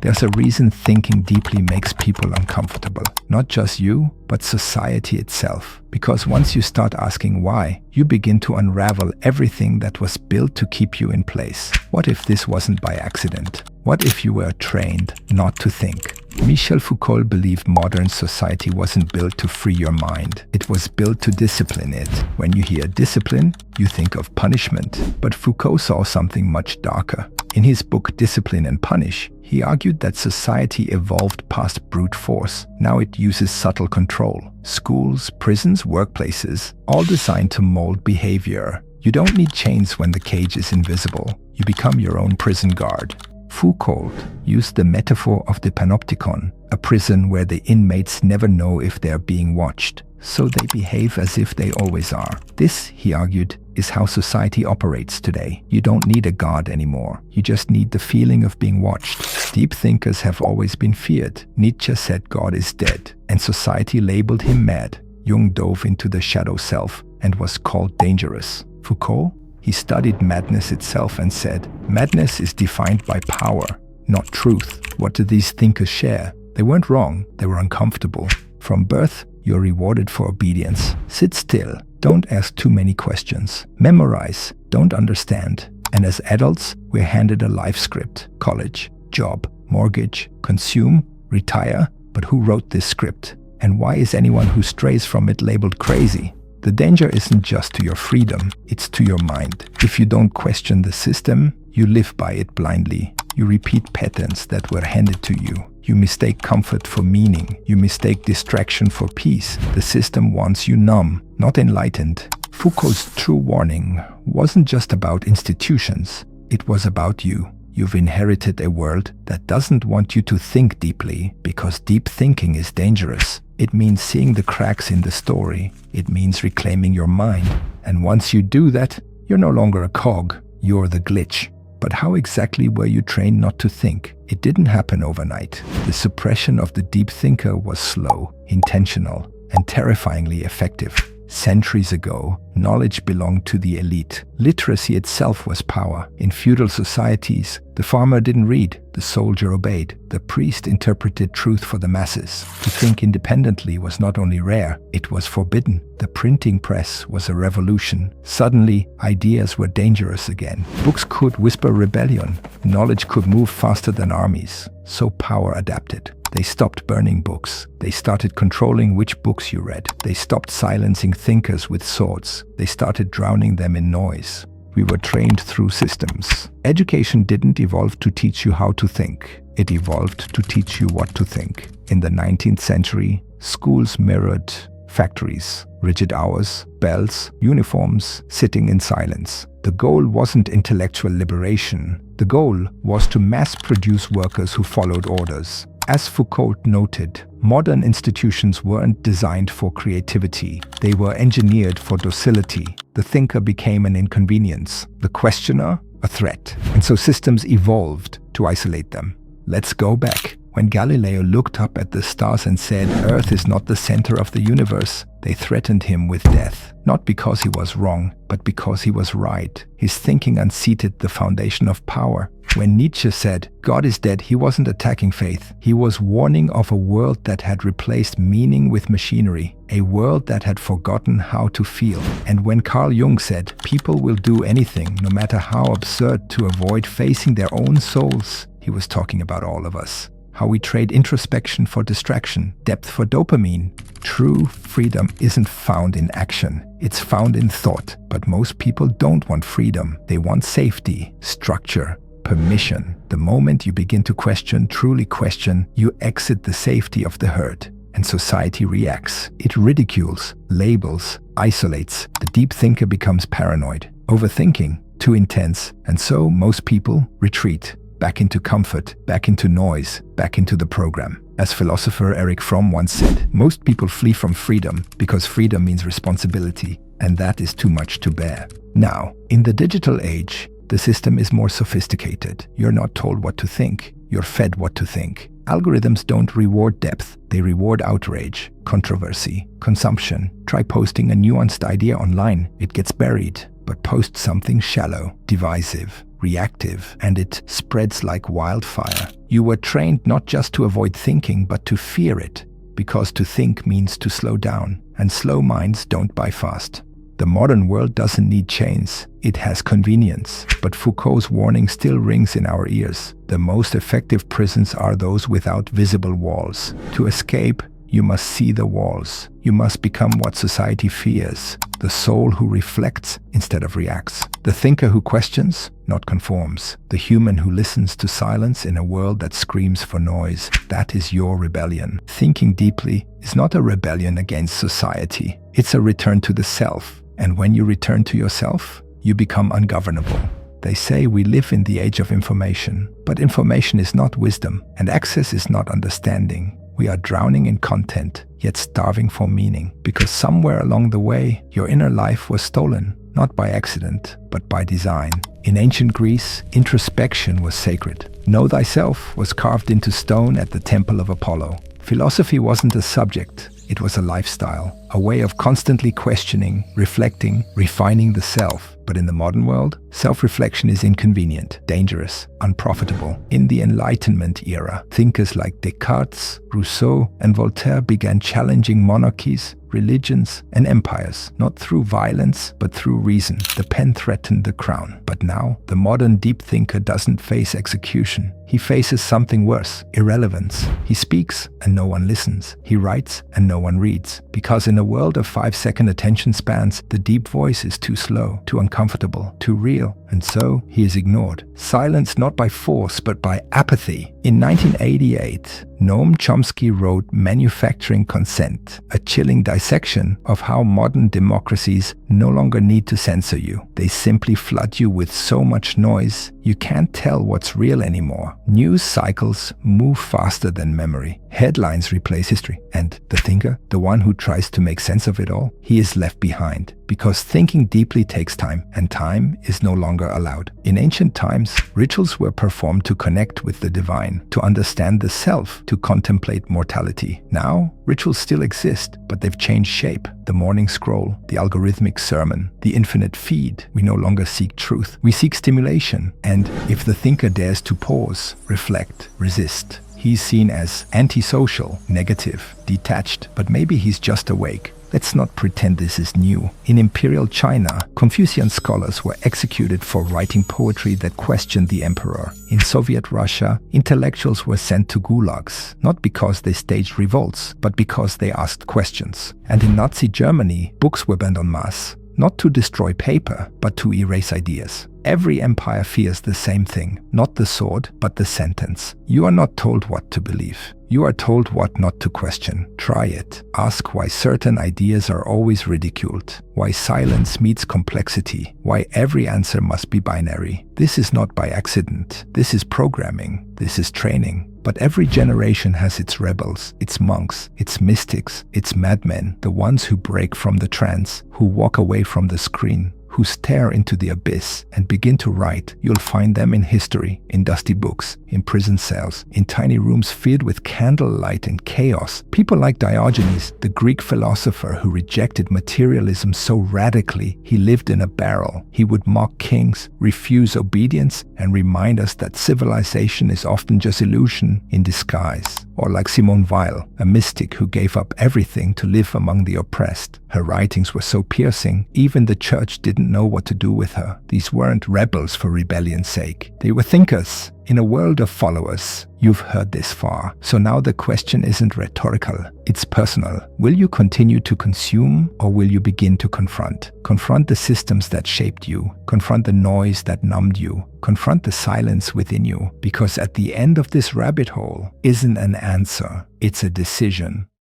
There's a reason thinking deeply makes people uncomfortable. Not just you, but society itself. Because once you start asking why, you begin to unravel everything that was built to keep you in place. What if this wasn't by accident? What if you were trained not to think? Michel Foucault believed modern society wasn't built to free your mind. It was built to discipline it. When you hear discipline, you think of punishment. But Foucault saw something much darker. In his book Discipline and Punish, he argued that society evolved past brute force. Now it uses subtle control. Schools, prisons, workplaces, all designed to mold behavior. You don't need chains when the cage is invisible. You become your own prison guard. Foucault used the metaphor of the panopticon, a prison where the inmates never know if they're being watched, so they behave as if they always are. This, he argued, is how society operates today. You don't need a guard anymore. You just need the feeling of being watched. Deep thinkers have always been feared. Nietzsche said God is dead, and society labeled him mad. Jung dove into the shadow self and was called dangerous. Foucault? He studied madness itself and said, madness is defined by power, not truth. What do these thinkers share? They weren't wrong, they were uncomfortable. From birth, you're rewarded for obedience. Sit still, don't ask too many questions. Memorize, don't understand. And as adults, we're handed a life script. College, job, mortgage, consume, retire. But who wrote this script? And why is anyone who strays from it labeled crazy? The danger isn't just to your freedom, it's to your mind. If you don't question the system, you live by it blindly. You repeat patterns that were handed to you. You mistake comfort for meaning. You mistake distraction for peace. The system wants you numb, not enlightened. Foucault's true warning wasn't just about institutions. It was about you. You've inherited a world that doesn't want you to think deeply, because deep thinking is dangerous. It means seeing the cracks in the story. It means reclaiming your mind. And once you do that, you're no longer a cog, you're the glitch. But how exactly were you trained not to think? It didn't happen overnight. The suppression of the deep thinker was slow, intentional, and terrifyingly effective. Centuries ago, knowledge belonged to the elite. Literacy itself was power. In feudal societies, the farmer didn't read, the soldier obeyed. The priest interpreted truth for the masses. To think independently was not only rare, it was forbidden. The printing press was a revolution. Suddenly, ideas were dangerous again. Books could whisper rebellion. Knowledge could move faster than armies. So power adapted. They stopped burning books. They started controlling which books you read. They stopped silencing thinkers with swords. They started drowning them in noise. We were trained through systems. Education didn't evolve to teach you how to think. It evolved to teach you what to think. In the 19th century, schools mirrored factories. Rigid hours, bells, uniforms, sitting in silence. The goal wasn't intellectual liberation. The goal was to mass-produce workers who followed orders. As Foucault noted, modern institutions weren't designed for creativity. They were engineered for docility. The thinker became an inconvenience, the questioner a threat. And so systems evolved to isolate them. Let's go back. When Galileo looked up at the stars and said, Earth is not the center of the universe, they threatened him with death. Not because he was wrong, but because he was right. His thinking unseated the foundation of power. When Nietzsche said, God is dead, he wasn't attacking faith. He was warning of a world that had replaced meaning with machinery, a world that had forgotten how to feel. And when Carl Jung said, people will do anything, no matter how absurd, to avoid facing their own souls, he was talking about all of us. How we trade introspection for distraction, depth for dopamine. True freedom isn't found in action, it's found in thought. But most people don't want freedom. They want safety, structure, permission. The moment you begin to question, truly question, you exit the safety of the herd. And society reacts. It ridicules, labels, isolates. The deep thinker becomes paranoid, overthinking, too intense. And so most people retreat. Back into comfort, back into noise, back into the program. As philosopher Erich Fromm once said, most people flee from freedom because freedom means responsibility, and that is too much to bear. Now, in the digital age, the system is more sophisticated. You're not told what to think, you're fed what to think. Algorithms don't reward depth, they reward outrage, controversy, consumption. Try posting a nuanced idea online, it gets buried. But post something shallow, divisive, reactive, and it spreads like wildfire. You were trained not just to avoid thinking, but to fear it, because to think means to slow down, and slow minds don't buy fast. The modern world doesn't need chains, it has convenience. But Foucault's warning still rings in our ears. The most effective prisons are those without visible walls. To escape, you must see the walls. You must become what society fears, the soul who reflects instead of reacts, the thinker who questions, not conforms, the human who listens to silence in a world that screams for noise. That is your rebellion. Thinking deeply is not a rebellion against society. It's a return to the self. And when you return to yourself, you become ungovernable. They say we live in the age of information, but information is not wisdom, and access is not understanding. We are drowning in content, yet starving for meaning, because somewhere along the way, your inner life was stolen, not by accident, but by design. In ancient Greece, introspection was sacred. Know thyself was carved into stone at the temple of Apollo. Philosophy wasn't a subject, it was a lifestyle, a way of constantly questioning, reflecting, refining the self. But in the modern world, self-reflection is inconvenient, dangerous, unprofitable. In the Enlightenment era, thinkers like Descartes, Rousseau, and Voltaire began challenging monarchies, religions, and empires, not through violence, but through reason. The pen threatened the crown. But now, the modern deep thinker doesn't face execution. He faces something worse, irrelevance. He speaks, and no one listens. He writes, and no one reads. Because in a world of 5-second attention spans, the deep voice is too slow, too uncomfortable, too real, and so he is ignored. Silenced not by force, but by apathy. In 1988, Noam Chomsky wrote Manufacturing Consent, a chilling dissection of how modern democracies no longer need to censor you. They simply flood you with so much noise, you can't tell what's real anymore. News cycles move faster than memory. Headlines replace history. And the thinker, the one who tries to make sense of it all, he is left behind. Because thinking deeply takes time, and time is no longer allowed. In ancient times, rituals were performed to connect with the divine, to understand the self, to contemplate mortality. Now, rituals still exist, but they've changed shape. The morning scroll, the algorithmic sermon, the infinite feed. We no longer seek truth. We seek stimulation. And if the thinker dares to pause, reflect, resist, he's seen as antisocial, negative, detached, but maybe he's just awake. Let's not pretend this is new. In Imperial China, Confucian scholars were executed for writing poetry that questioned the emperor. In Soviet Russia, intellectuals were sent to gulags, not because they staged revolts, but because they asked questions. And in Nazi Germany, books were banned en masse, not to destroy paper, but to erase ideas. Every empire fears the same thing, not the sword, but the sentence. You are not told what to believe. You are told what not to question. Try it. Ask why certain ideas are always ridiculed, why silence meets complexity, why every answer must be binary. This is not by accident. This is programming. This is training. But every generation has its rebels, its monks, its mystics, its madmen, the ones who break from the trance, who walk away from the screen, who stare into the abyss and begin to write. You'll find them in history, in dusty books, in prison cells, in tiny rooms filled with candlelight and chaos. People like Diogenes, the Greek philosopher who rejected materialism so radically he lived in a barrel. He would mock kings, refuse obedience, and remind us that civilization is often just illusion in disguise. Or like Simone Weil, a mystic who gave up everything to live among the oppressed. Her writings were so piercing, even the church didn't know what to do with her. These weren't rebels for rebellion's sake. They were thinkers. In a world of followers, you've heard this far. So now the question isn't rhetorical, it's personal. Will you continue to consume, or will you begin to confront? Confront the systems that shaped you. Confront the noise that numbed you. Confront the silence within you. Because at the end of this rabbit hole isn't an answer, it's a decision.